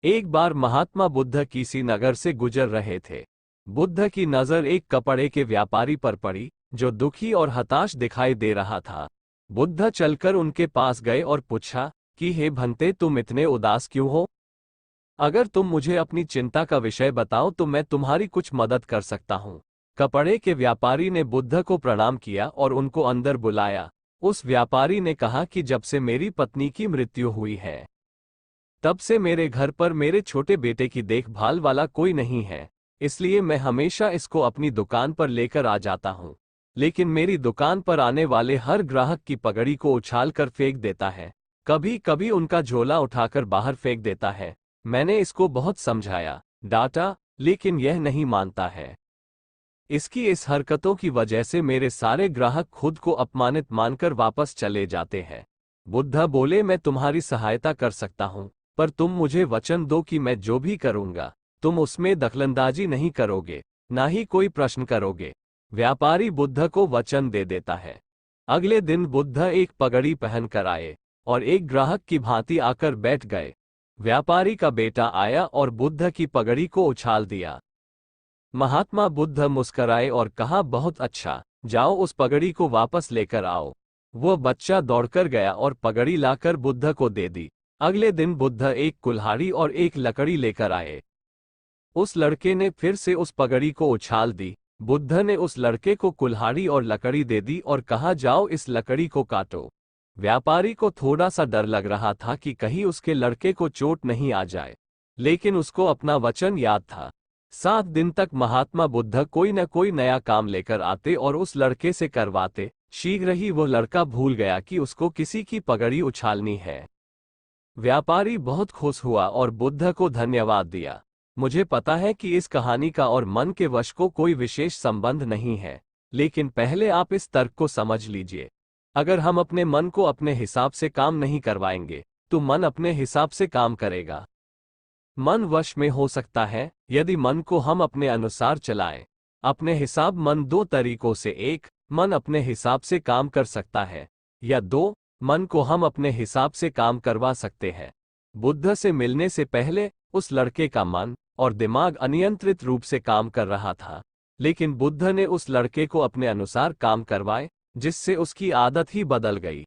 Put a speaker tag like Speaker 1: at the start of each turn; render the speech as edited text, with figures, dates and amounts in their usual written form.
Speaker 1: एक बार महात्मा बुद्ध किसी नगर से गुजर रहे थे। बुद्ध की नजर एक कपड़े के व्यापारी पर पड़ी, जो दुखी और हताश दिखाई दे रहा था। बुद्ध चलकर उनके पास गए और पूछा कि हे भंते, तुम इतने उदास क्यों हो? अगर तुम मुझे अपनी चिंता का विषय बताओ तो मैं तुम्हारी कुछ मदद कर सकता हूँ। कपड़े के व्यापारी ने बुद्ध को प्रणाम किया और उनको अंदर बुलाया। उस व्यापारी ने कहा कि जब से मेरी पत्नी की मृत्यु हुई है, तब से मेरे घर पर मेरे छोटे बेटे की देखभाल वाला कोई नहीं है, इसलिए मैं हमेशा इसको अपनी दुकान पर लेकर आ जाता हूँ। लेकिन मेरी दुकान पर आने वाले हर ग्राहक की पगड़ी को उछाल कर फेंक देता है, कभी कभी उनका झोला उठाकर बाहर फेंक देता है। मैंने इसको बहुत समझाया, डांटा, लेकिन यह नहीं मानता है। इसकी इस हरकतों की वजह से मेरे सारे ग्राहक खुद को अपमानित मानकर वापस चले जाते हैं। बुद्ध बोले, मैं तुम्हारी सहायता कर सकता हूँ, पर तुम मुझे वचन दो कि मैं जो भी करूंगा तुम उसमें दखलंदाजी नहीं करोगे, ना ही कोई प्रश्न करोगे। व्यापारी बुद्ध को वचन दे देता है। अगले दिन बुद्ध एक पगड़ी पहन कर आए और एक ग्राहक की भांति आकर बैठ गए। व्यापारी का बेटा आया और बुद्ध की पगड़ी को उछाल दिया। महात्मा बुद्ध मुस्कराए और कहा, बहुत अच्छा, जाओ उस पगड़ी को वापस लेकर आओ। वो बच्चा दौड़कर गया और पगड़ी लाकर बुद्ध को दे दी। अगले दिन बुद्ध एक कुल्हाड़ी और एक लकड़ी लेकर आए। उस लड़के ने फिर से उस पगड़ी को उछाल दी। बुद्ध ने उस लड़के को कुल्हाड़ी और लकड़ी दे दी और कहा, जाओ इस लकड़ी को काटो। व्यापारी को थोड़ा सा डर लग रहा था कि कहीं उसके लड़के को चोट नहीं आ जाए, लेकिन उसको अपना वचन याद था। 7 दिन तक महात्मा बुद्ध कोई न कोई नया काम लेकर आते और उस लड़के से करवाते। शीघ्र ही वो लड़का भूल गया कि उसको किसी की पगड़ी उछालनी है। व्यापारी बहुत खुश हुआ और बुद्ध को धन्यवाद दिया। मुझे पता है कि इस कहानी का और मन के वश को कोई विशेष संबंध नहीं है, लेकिन पहले आप इस तर्क को समझ लीजिए। अगर हम अपने मन को अपने हिसाब से काम नहीं करवाएंगे तो मन अपने हिसाब से काम करेगा। मन वश में हो सकता है यदि मन को हम अपने अनुसार चलाएं। अपने हिसाब मन 2 तरीकों से, 1, मन अपने हिसाब से काम कर सकता है, या 2, मन को हम अपने हिसाब से काम करवा सकते हैं। बुद्ध से मिलने से पहले उस लड़के का मन और दिमाग अनियंत्रित रूप से काम कर रहा था, लेकिन बुद्ध ने उस लड़के को अपने अनुसार काम करवाए, जिससे उसकी आदत ही बदल गई।